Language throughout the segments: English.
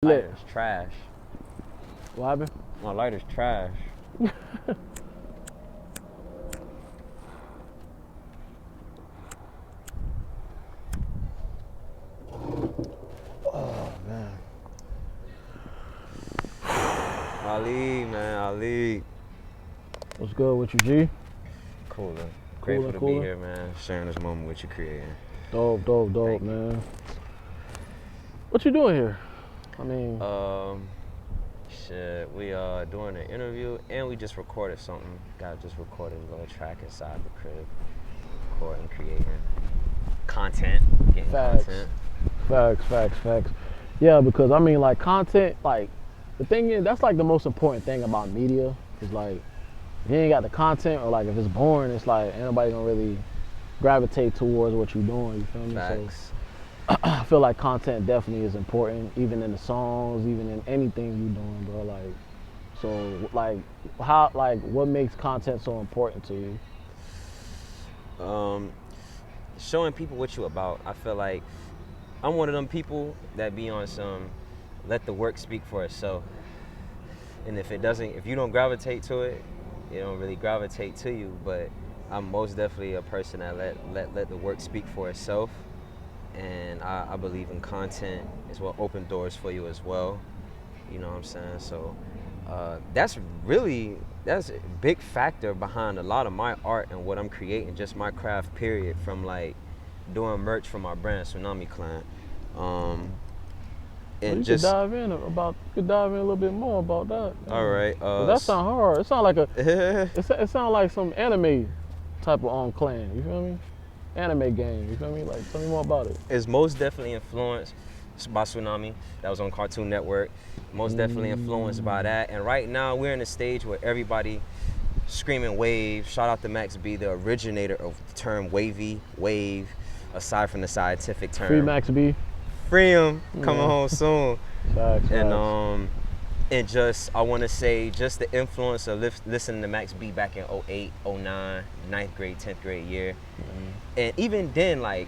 Lighter's trash. What happened? My lighter's trash. Oh man. Ali, man, Ali. What's good with you, G? Cooler. Grateful to be Cooler. here, man. Sharing this moment with you creating. Dope, Thank you. man. What you doing here? I mean, Shit, we doing an interview and we just recorded something. Just recorded a little track inside the crib. Recording, creating content, getting Facts. content. Yeah, because I mean, like content, like the thing is, that's like the most important thing about media. Is like, if you ain't got the content, or like if it's boring, it's like ain't nobody gonna really gravitate towards what you're doing. You feel me? Facts. So I feel like content definitely is important, even in the songs, even in anything you doing, bro. Like, so like, what makes content so important to you? Showing people what you about. I feel like I'm one of them people that be on some let the work speak for itself. And if you don't gravitate to it, it don't really gravitate to you. But I'm most definitely a person that let the work speak for itself. And I believe in content is what open doors for you as well. You know what I'm saying? So that's a big factor behind a lot of my art and what I'm creating, just my craft period, from like doing merch for my brand Tsunami Clan. You could dive in a little bit more about that. All right. That sound hard. It sound like it sound like some anime type of clan. You feel me? Anime game. You feel me? Like, tell me more about it. It's most definitely influenced by Tsunami. That was on Cartoon Network. Most definitely influenced by that. And right now we're in a stage where everybody screaming wave. Shout out to Max B, the originator of the term wave, aside from the scientific term. Free Max B. Free him, coming home soon. Facts. And just, I want to say, just the influence of listening to Max B back in 08, 09, 9th grade, 10th grade year. And even then, like,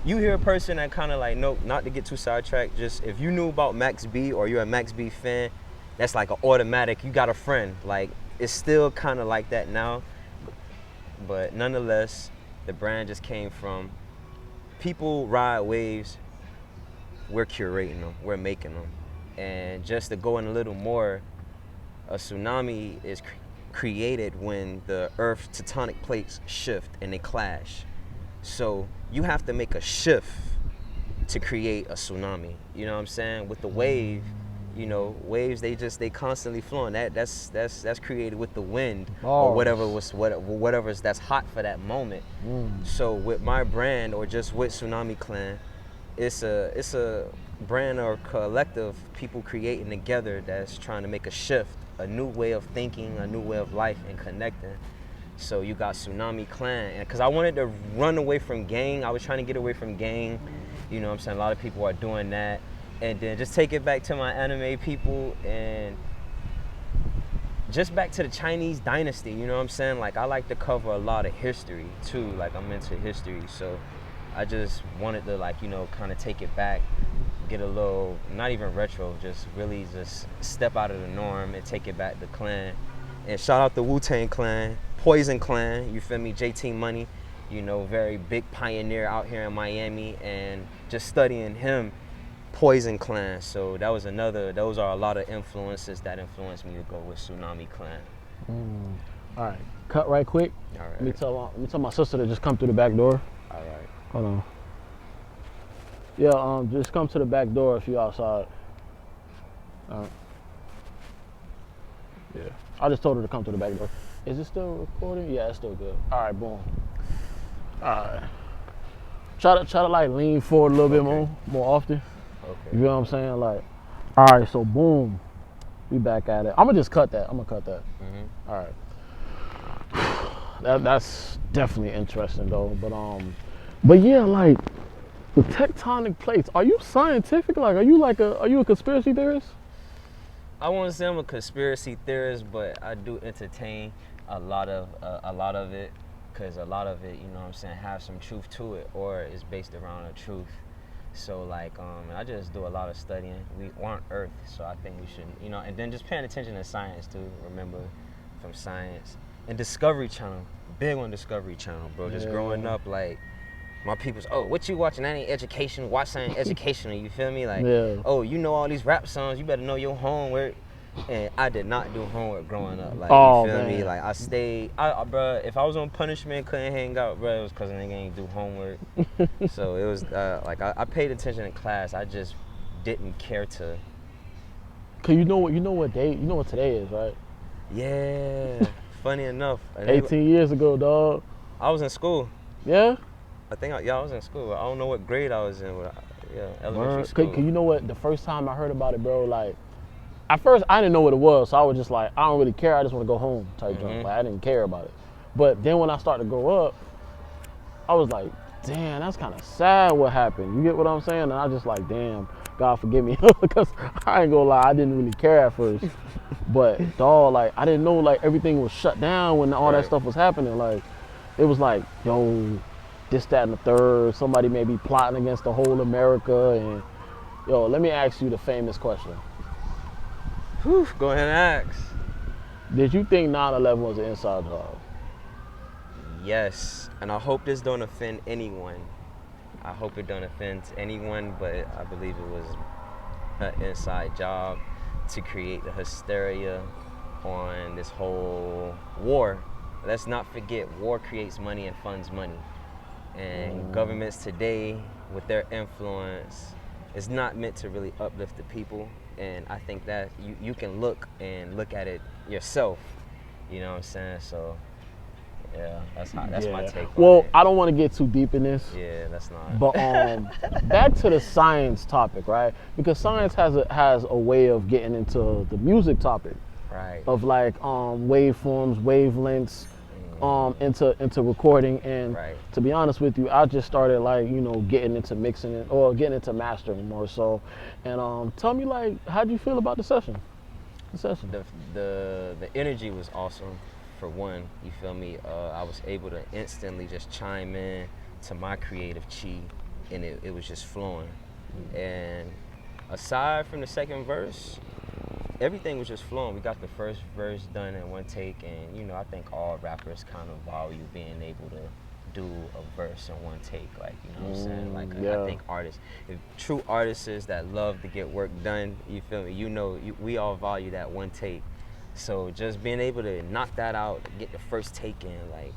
you hear a person that kind of like, no, not to get too sidetracked, just if you knew about Max B or you're a Max B fan, that's like an automatic, you got a friend. Like, it's still kind of like that now. But nonetheless, the brand just came from people ride waves, we're curating them, we're making them. And just to go in a little more, a tsunami is created when the Earth's tectonic plates shift and they clash. So you have to make a shift to create a tsunami. You know what I'm saying? With the wave, you know, waves they constantly flowing. That's created with the wind or whatever's that's hot for that moment. So with my brand or just with Tsunami Clan, it's a brand or collective people creating together that's trying to make a shift, a new way of thinking, a new way of life and connecting. So you got Tsunami Clan, and because I wanted to run away from gang, I was trying to get away from gang. You know what I'm saying? A lot of people are doing that. And then just take it back to my anime people and just back to the Chinese dynasty, you know what I'm saying? Like, I like to cover a lot of history too. Like, I'm into history, so I just wanted to, like, you know, kind of take it back, get a little, not even retro, just really just step out of the norm and take it back to clan. And shout out the Wu-Tang Clan, Poison Clan, you feel me? JT Money, you know, very big pioneer out here in Miami, and just studying him, Poison Clan. So those are a lot of influences that influenced me to go with Tsunami Clan. All right, cut right quick. All right. Let me tell my sister to just come through the back door. All right. Hold on. Yeah, just come to the back door if you outside. Yeah, I just told her to come to the back door. Is it still recording? Yeah, it's still good. All right, boom. All right. Try to like lean forward a little bit more often. Okay. You know what I'm saying? Like, all right, so boom, we back at it. I'm gonna just cut that. Mm-hmm. All right. That's definitely interesting though. But yeah, like the tectonic plates. Are you scientific? Like, are you a conspiracy theorist? I won't say I'm a conspiracy theorist, but I do entertain a lot of it, because a lot of it, you know what I'm saying, have some truth to it, or is based around a truth. So like, I just do a lot of studying. We want Earth, so I think we should, and then just paying attention to science too. Remember, from science and Discovery Channel, big on Discovery Channel, bro. Just growing up, like my people's, oh, what you watching? That ain't education. Watch something educational. You feel me? Like, oh, you know all these rap songs. You better know your homework. And I did not do homework growing up. Like, you feel me? Like, I stayed, bro, if I was on punishment, couldn't hang out, bro, it was because I ain't do homework. So it was, like, I paid attention in class. I just didn't care to. Cause you know what today is, right? Yeah. Funny enough. 18 years ago, dog. I was in school. Yeah? I was in school. I don't know what grade I was in. Elementary school. Cause you know what? The first time I heard about it, bro, like, at first, I didn't know what it was, so I was just like, I don't really care. I just want to go home type junk. Like, I didn't care about it. But then when I started to grow up, I was like, damn, that's kind of sad what happened. You get what I'm saying? And I just like, damn, God forgive me. Because I ain't gonna lie, I didn't really care at first. But, dog, like, I didn't know, like, everything was shut down when all that stuff was happening. Like, it was like, yo, this, that, and the third. Somebody may be plotting against the whole America. And, yo, let me ask you the famous question. Whew, go ahead and ask. Did you think 9/11 was an inside job? Yes, and I hope this don't offend anyone. I hope it don't offend anyone, but I believe it was an inside job to create the hysteria on this whole war. Let's not forget, war creates money and funds money. And governments today, with their influence, is not meant to really uplift the people. And I think that you can look at it yourself. You know what I'm saying? So, yeah, that's my take on it. Well, I don't want to get too deep in this. Yeah, that's not. But back to the science topic, right? Because science has a way of getting into the music topic. Right. Of like waveforms, wavelengths, into recording. And to be honest with you, I just started like, getting into mixing it or getting into mastering more so. And tell me, like, how'd you feel about the session? The energy was awesome. For one, you feel me? I was able to instantly just chime in to my creative chi, and it was just flowing. And aside from the second verse, everything was just flowing. We got the first verse done in one take, and I think all rappers kind of value being able to do a verse in one take, like, what I'm saying? Like, I think true artists that love to get work done, you feel me? We all value that one take. So just being able to knock that out, get the first take in, like,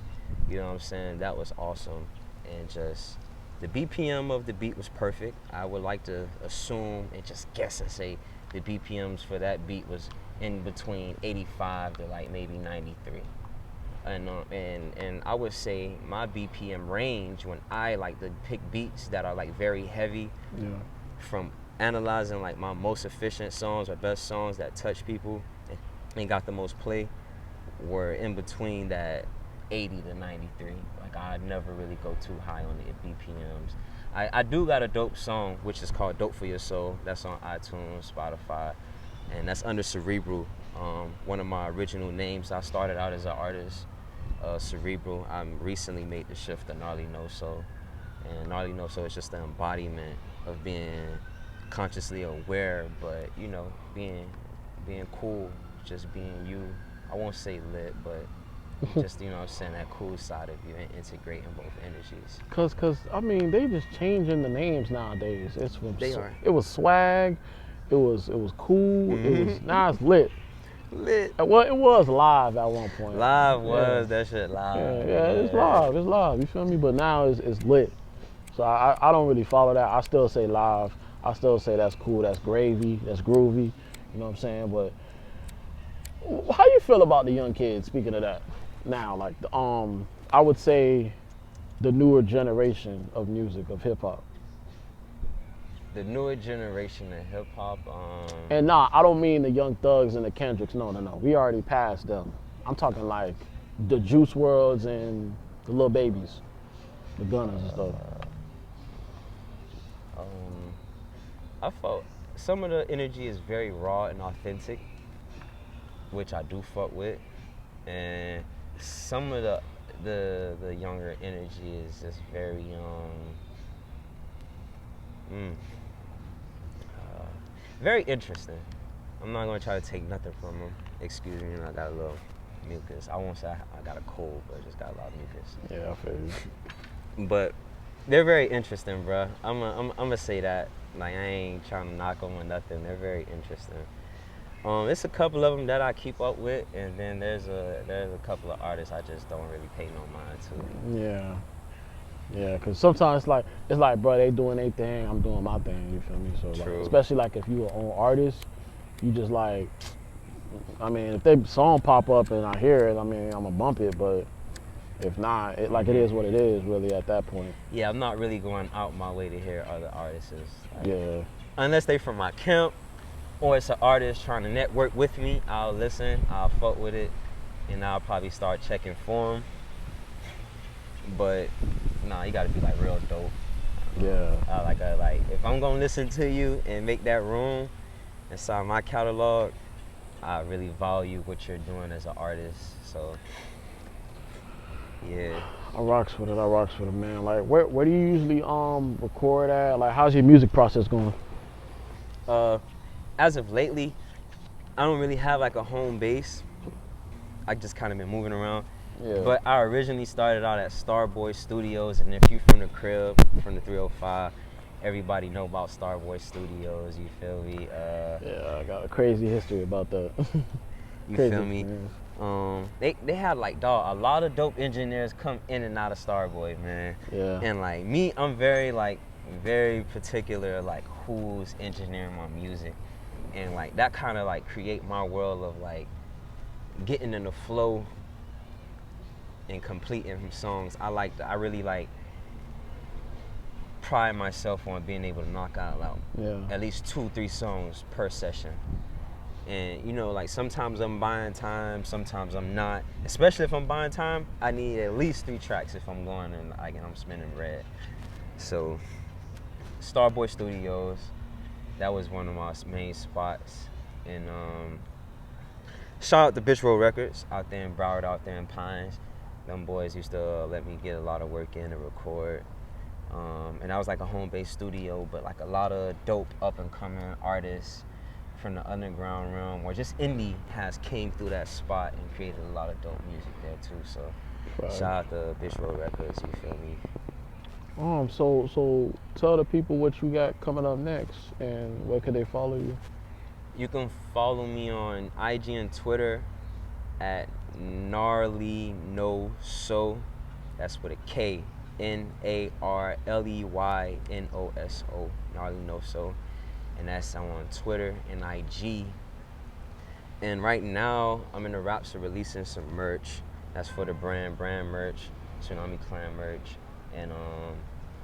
you know what I'm saying? That was awesome. And just the BPM of the beat was perfect. I would like to assume and just guess and say the BPMs for that beat was in between 85 to like maybe 93. And I would say my BPM range, when I like to pick beats that are like very heavy, from analyzing like my most efficient songs or best songs that touch people and got the most play, were in between that 80 to 93. Like, I'd never really go too high on the BPMs. I do got a dope song which is called Dope for Your Soul. That's on iTunes, Spotify, and that's under Cerebral. One of my original names. I started out as an artist, Cerebral. I recently made the shift to Knarley No So, and Knarley No So is just the embodiment of being consciously aware, but being cool, just being you. I won't say lit, but just, what I'm saying, that cool side of you and integrating both energies. Cause I mean, they just changing the names nowadays. It was swag, it was cool, it was now it's lit. Well, it was live at one point. Live was that shit live. Yeah, it's live. You feel me? But now it's lit. So I don't really follow that. I still say live. I still say that's cool, that's gravy, that's groovy. You know what I'm saying? But how you feel about the young kids? Speaking of that, now, like, I would say the newer generation of music, of hip hop. The newer generation of hip hop. And I don't mean the Young Thugs and the Kendricks. No. We already passed them. I'm talking like the Juice WRLDs and the Lil Babies, the Gunners and stuff. I felt some of the energy is very raw and authentic, which I do fuck with, and some of the younger energy is just very Mm. Very interesting. I'm not gonna try to take nothing from him. Excuse me, I got a little mucus. I won't say I got a cold, but I just got a lot of mucus. Yeah, I feel you. But they're very interesting, bro. I'm gonna say that. Like, I ain't trying to knock them or nothing. They're very interesting. It's a couple of them that I keep up with, and then there's a couple of artists I just don't really pay no mind to. Yeah. Yeah, cause sometimes it's like, bro, they doing their thing, I'm doing my thing. You feel me? So like, True. especially like if you an own artist, you just like, I mean, if they song pop up and I hear it, I mean, I'm gonna bump it. But if not, it is what it is. Really, at that point. Yeah, I'm not really going out my way to hear other artists. Like, Yeah. unless they from my camp, or it's an artist trying to network with me, I'll listen, I'll fuck with it, and I'll probably start checking for them. But nah, you gotta be like real dope. Yeah. Like if I'm gonna listen to you and make that room inside my catalog, I really value what you're doing as an artist. So yeah. I rocks with it, man. Like, where do you usually record at? Like, how's your music process going? As of lately, I don't really have like a home base. I just kind of been moving around. Yeah. But I originally started out at Starboy Studios, and if you from the crib, from the 305, everybody know about Starboy Studios. You feel me? Yeah, I got a crazy history about that. You Crazy feel me? They had like a lot of dope engineers come in and out of Starboy, man. Yeah. And like me, I'm very particular like who's engineering my music, and like that kind of like create my world of like getting in the flow and completing songs. I really like pride myself on being able to knock out at least 2-3 songs per session. And you know, like sometimes I'm buying time, sometimes I'm not. Especially if I'm buying time, I need at least 3 tracks if I'm going and I'm spinning bread. So Starboy Studios, that was one of my main spots. And shout out to Bitch Road Records out there in Broward, out there in Pines. Them boys used to let me get a lot of work in and record. And that was like a home-based studio, but like a lot of dope up-and-coming artists from the underground realm or just indie has came through that spot and created a lot of dope music there too. So shout out to Bitch Road Records, you feel me? So tell the people what you got coming up next and where could they follow you? You can follow me on IG and Twitter at Knarley No So. That's with a K. NARLEYNOSO. Knarley No So. And that's on Twitter and IG. And right now, I'm in the wraps of releasing some merch. That's for the brand merch, Tsunami Clan merch. And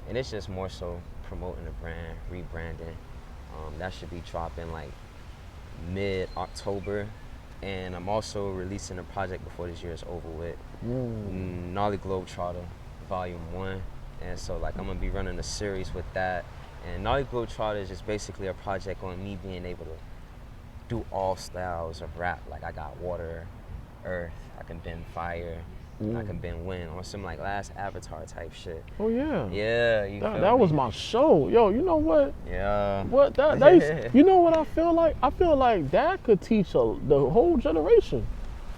it's just more so promoting the brand, rebranding. That should be dropping like mid-October. And I'm also releasing a project before this year is over with. Knarley Globetrotter, Volume 1. And so like I'm gonna be running a series with that. And Knarley Globetrotter is just basically a project on me being able to do all styles of rap. Like I got water, earth, I can bend fire, I can bend wind, on some like Last Avatar type shit. Oh yeah. Yeah, that was my show. Yo, you know what? Yeah. What that you know what I feel like? I feel like that could teach the whole generation.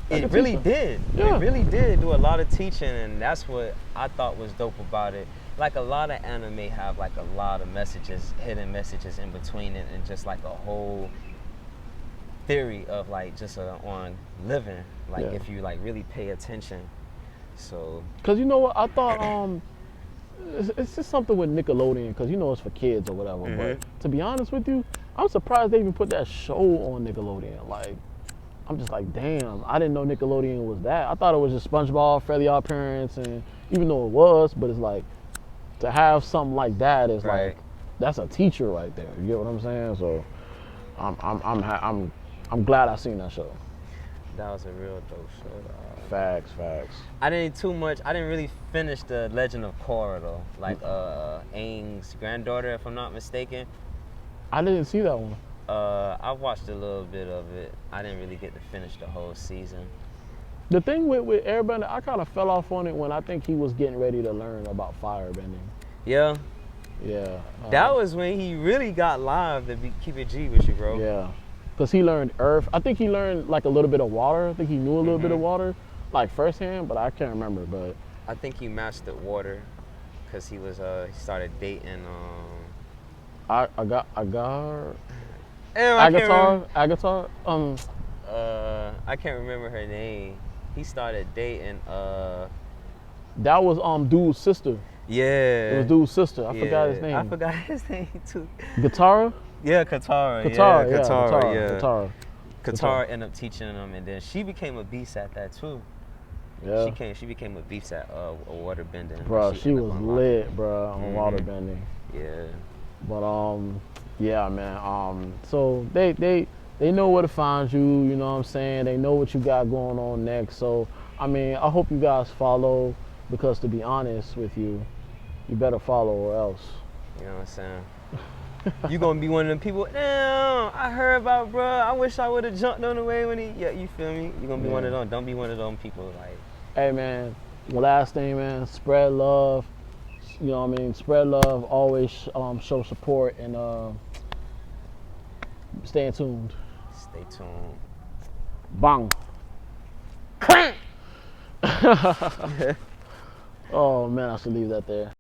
It really did. Yeah. It really did do a lot of teaching, and that's what I thought was dope about it. Like a lot of anime have like a lot of messages, hidden messages in between it, and just like a whole theory of like just on living. Like if you like really pay attention. So. Cause you know what I thought it's just something with Nickelodeon, cause you know it's for kids or whatever. But to be honest with you, I'm surprised they even put that show on Nickelodeon. Like. I'm just like, damn, I didn't know Nickelodeon was that. I thought it was just SpongeBob, Fairly Odd Parents, and even though it was, but it's like, to have something like that is like, that's a teacher right there. You get what I'm saying? So, I'm glad I seen that show. That was a real dope show. Facts. I didn't really finish the Legend of Korra though. Like Aang's granddaughter, if I'm not mistaken. I didn't see that one. I watched a little bit of it. I didn't really get to finish the whole season. The thing with Airbender, I kind of fell off on it when I think he was getting ready to learn about firebending. Yeah, Yeah. That was when he really got live, to keep it G with you, bro. Yeah. Because he learned earth. I think he learned like a little bit of water. I think he knew a little bit of water, like firsthand, but I can't remember. But I think he mastered water because he started dating. Agatar. Agatar. I can't remember her name. He started dating. That was dude's sister. Yeah. It was dude's sister. I forgot his name. I forgot his name too. Katara? Yeah, Katara. Katara. Katara ended up teaching him, and then she became a beast at that too. Yeah. She became a beast at water bending. Bro, she was lit, bro, on water bending. Yeah. But yeah, man. So they know where to find you. You know what I'm saying? They know what you got going on next. So I mean, I hope you guys follow, because to be honest with you, you better follow or else. You know what I'm saying? You gonna be one of them people. Damn, I heard about, bro. I wish I would have jumped on the way when he. Yeah, you feel me? You gonna be one of them. Don't be one of them people. Like, hey, man. Last thing, man. Spread love. You know what I mean? Spread love. Always show support, and stay tuned. Stay tuned. Bang. Oh man, I should leave that there.